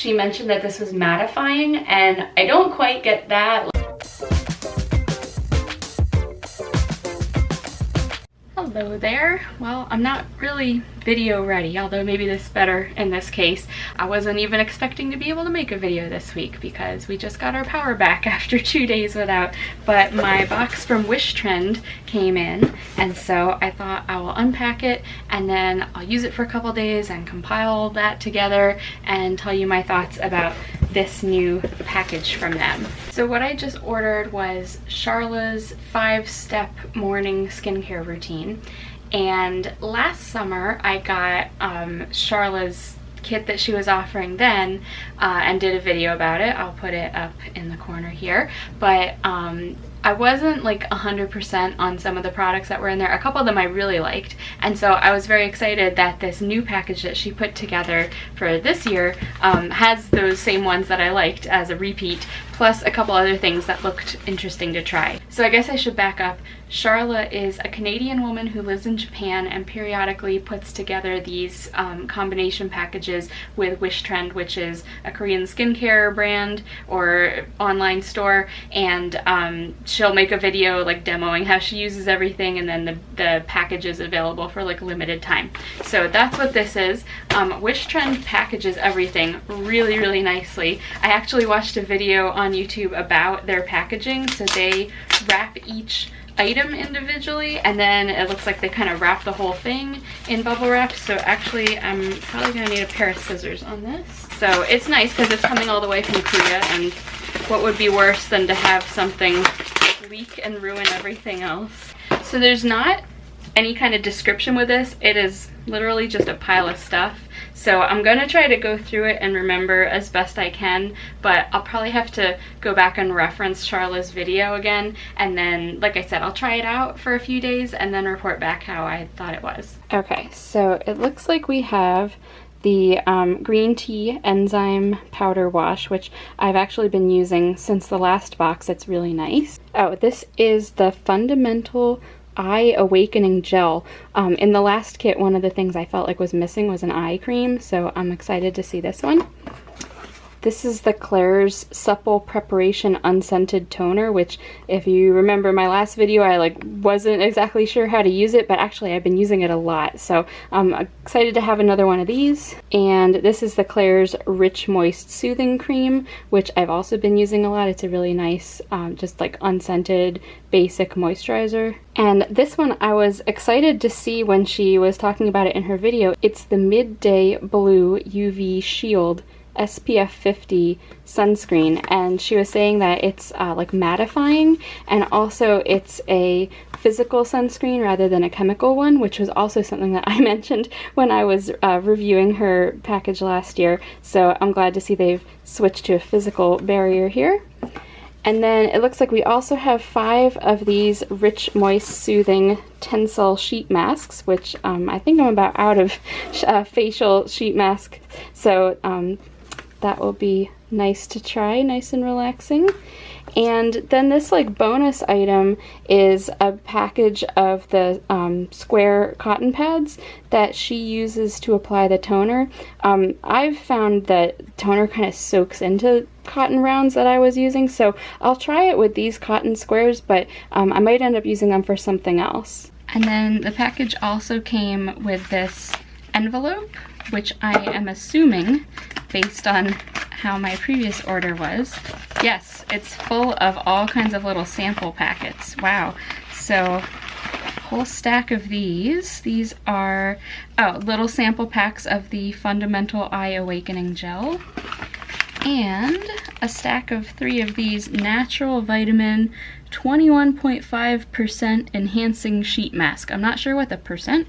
she mentioned that this was mattifying, and I don't quite get that. Hello there. Well, I'm not really video ready, although maybe this is better in this case. I wasn't even expecting to be able to make a video this week because we just got our power back after 2 days without, but my box from Wishtrend came in, and so I thought I will unpack it and then I'll use it for a couple days and compile that together and tell you my thoughts about this new package from them. So what I just ordered was Sharla's 5-step morning skincare routine. And last summer I got Sharla's kit that she was offering then and did a video about it. I'll put it up in the corner here. But I wasn't like 100% on some of the products that were in there. A couple of them I really liked, and so I was very excited that this new package that she put together for this year has those same ones that I liked as a repeat, plus a couple other things that looked interesting to try. So I guess I should back up. Sharla is a Canadian woman who lives in Japan and periodically puts together these combination packages with Wishtrend, which is a Korean skincare brand or online store, and she'll make a video like demoing how she uses everything, and then the package is available for like limited time. So that's what this is. Wishtrend packages everything really, really nicely. I actually watched a video on YouTube about their packaging. So they wrap each item individually, and then it looks like they kind of wrap the whole thing in bubble wrap. So actually I'm probably gonna need a pair of scissors on this. So it's nice because it's coming all the way from Korea, and what would be worse than to have something leak and ruin everything else. So there's not any kind of description with this. It is literally just a pile of stuff. So I'm gonna try to go through it and remember as best I can, but I'll probably have to go back and reference Sharla's video again, and then, like I said, I'll try it out for a few days and then report back how I thought it was. Okay, so it looks like we have the green tea enzyme powder wash, which I've actually been using since the last box. It's really nice. Oh, this is the Fundamental Eye Awakening Gel. In the last kit, one of the things I felt like was missing was an eye cream, so I'm excited to see this one. This is the Klairs Supple Prerparation Unscented Toner, which, if you remember my last video, I wasn't exactly sure how to use it, but actually I've been using it a lot, so I'm excited to have another one of these. And this is the Klairs Rich Moist Soothing Cream, which I've also been using a lot. It's a really nice, just like unscented, basic moisturizer. And this one I was excited to see when she was talking about it in her video. It's the Midday Blue UV Shield SPF 50 sunscreen, and she was saying that it's like mattifying, and also it's a physical sunscreen rather than a chemical one, which was also something that I mentioned when I was reviewing her package last year. So I'm glad to see they've switched to a physical barrier here. And then it looks like we also have 5 of these Rich Moist Soothing Tencel sheet masks, which I think I'm about out of facial sheet mask, so that will be nice to try, nice and relaxing. And then this bonus item is a package of the square cotton pads that she uses to apply the toner. I've found that toner kind of soaks into cotton rounds that I was using, so I'll try it with these cotton squares, but I might end up using them for something else. And then the package also came with this envelope, which I am assuming, based on how my previous order was, yes, it's full of all kinds of little sample packets. Wow. So whole stack of these. These are little sample packs of the Fundamental Eye Awakening Gel, and a stack of 3 of these Natural Vitamin 21.5% Enhancing Sheet Mask. I'm not sure what the percent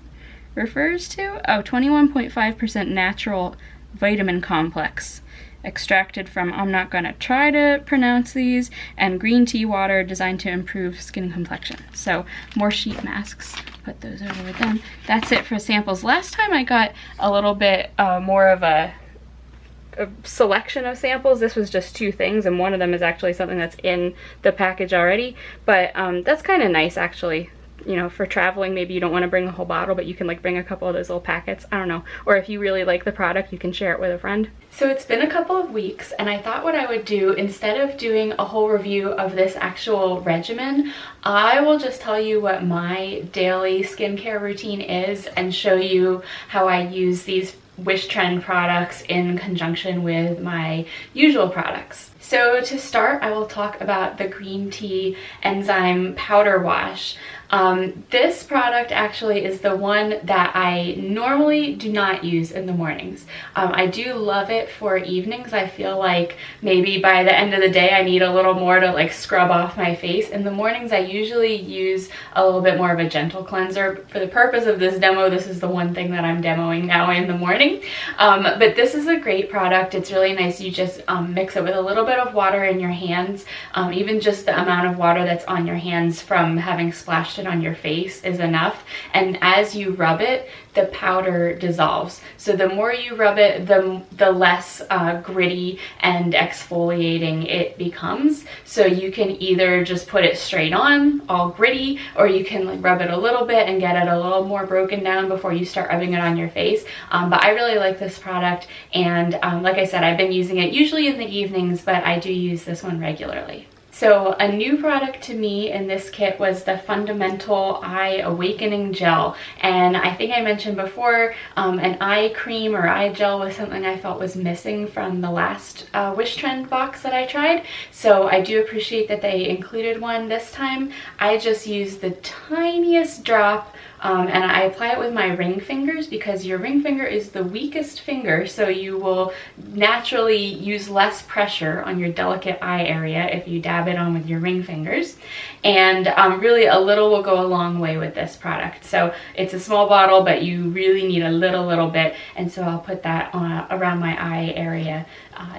refers to. Oh, 21.5% natural vitamin complex extracted from, I'm not gonna try to pronounce these, and green tea water designed to improve skin complexion. So more sheet masks, put those over with them. That's it for samples. Last time I got a little bit more of a selection of samples. This was just 2 things, and one of them is actually something that's in the package already, but that's kind of nice actually you know, for traveling, maybe you don't want to bring a whole bottle, but you can like bring a couple of those little packets. I don't know. Or if you really like the product, you can share it with a friend. So it's been a couple of weeks, and I thought what I would do, instead of doing a whole review of this actual regimen, I will just tell you what my daily skincare routine is and show you how I use these Wishtrend products in conjunction with my usual products. So to start, I will talk about the green tea enzyme powder wash. This product actually is the one that I normally do not use in the mornings. I do love it for evenings. I feel like maybe by the end of the day I need a little more to like scrub off my face. In the mornings I usually use a little bit more of a gentle cleanser. For the purpose of this demo, this is the one thing that I'm demoing now in the morning. But this is a great product. It's really nice. You just mix it with a little bit of water in your hands. Even just the amount of water that's on your hands from having splashed it on your face is enough, and as you rub it, the powder dissolves. So the more you rub it, the less gritty and exfoliating it becomes. So you can either just put it straight on, all gritty, or you can like rub it a little bit and get it a little more broken down before you start rubbing it on your face. But I really like this product, and like I said, I've been using it usually in the evenings, but I do use this one regularly. So a new product to me in this kit was the Fundamental Eye Awakening Gel. And I think I mentioned before, an eye cream or eye gel was something I felt was missing from the last Wishtrend box that I tried. So I do appreciate that they included one this time. I just used the tiniest drop, and I apply it with my ring fingers because your ring finger is the weakest finger, so you will naturally use less pressure on your delicate eye area if you dab it on with your ring fingers. And really a little will go a long way with this product. So it's a small bottle, but you really need a little bit, and so I'll put that on around my eye area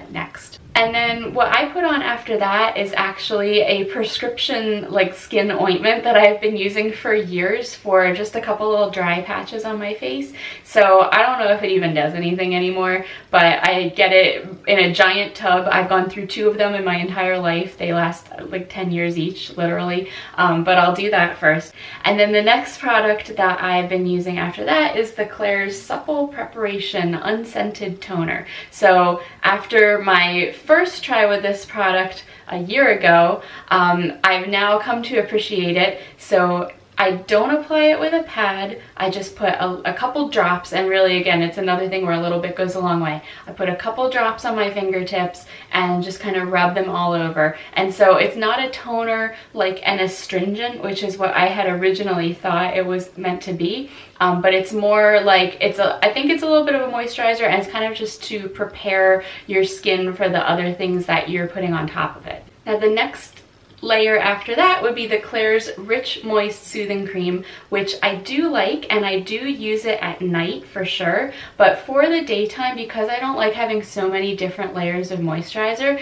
next. And then what I put on after that is actually a prescription like skin ointment that I've been using for years for just a couple little dry patches on my face. So I don't know if it even does anything anymore, but I get it in a giant tub. I've gone through 2 of them in my entire life. They last like 10 years each, literally. But I'll do that first. And then the next product that I've been using after that is the Klairs Supple Prerparation Unscented Toner. So after my first try with this product a year ago, I've now come to appreciate it. So I don't apply it with a pad. I just put a couple drops, and really again, it's another thing where a little bit goes a long way. I put a couple drops on my fingertips and just kind of rub them all over. And so it's not a toner like an astringent, which is what I had originally thought it was meant to be. But it's more like, I think it's a little bit of a moisturizer, and it's kind of just to prepare your skin for the other things that you're putting on top of it. Now the next layer after that would be the Klairs Rich Moist Soothing Cream, which I do like, and I do use it at night for sure. But for the daytime, because I don't like having so many different layers of moisturizer,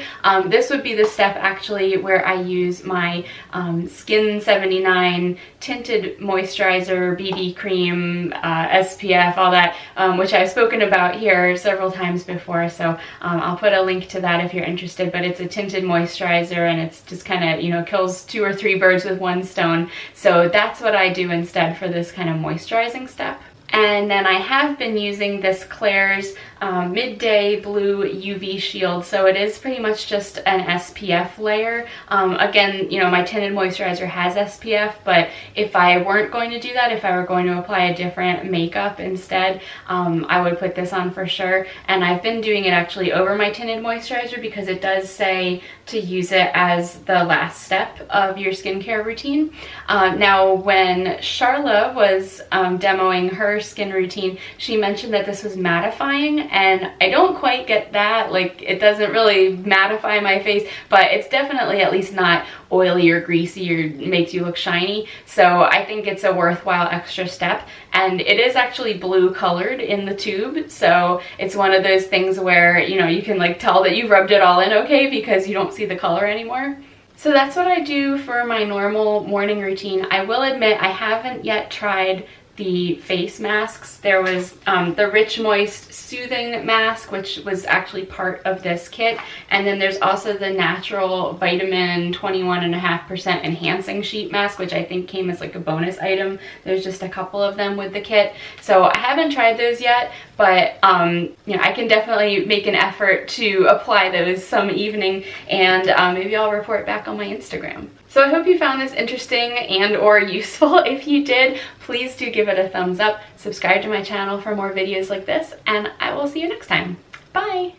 this would be the step actually where I use my Skin 79 Tinted Moisturizer, BB Cream, SPF, all that, which I've spoken about here several times before. So I'll put a link to that if you're interested, but it's a tinted moisturizer, and it's just kind of, you know, kills 2 or 3 birds with one stone. So that's what I do instead for this kind of moisturizing step. And then I have been using this Klairs Midday Blue UV Shield. So it is pretty much just an SPF layer. Again, you know, my tinted moisturizer has SPF, but if I weren't going to do that, if I were going to apply a different makeup instead, I would put this on for sure. And I've been doing it actually over my tinted moisturizer because it does say to use it as the last step of your skincare routine. Now, when Sharla was demoing her skin routine, she mentioned that this was mattifying, and I don't quite get that. Like, it doesn't really mattify my face, but it's definitely at least not oily or greasy or makes you look shiny. So I think it's a worthwhile extra step, and it is actually blue colored in the tube. So it's one of those things where, you know, you can like tell that you rubbed it all in okay because you don't see the color anymore. So that's what I do for my normal morning routine. I will admit I haven't yet tried the face masks. There was the Rich Moist Soothing Mask, which was actually part of this kit, and then there's also the Natural Vitamin 21.5% Enhancing Sheet Mask, which I think came as like a bonus item. There's just a couple of them with the kit, so I haven't tried those yet, but you know, I can definitely make an effort to apply those some evening, and maybe I'll report back on my Instagram. So I hope you found this interesting and or useful. If you did, please do give it a thumbs up, subscribe to my channel for more videos like this, and I will see you next time. Bye!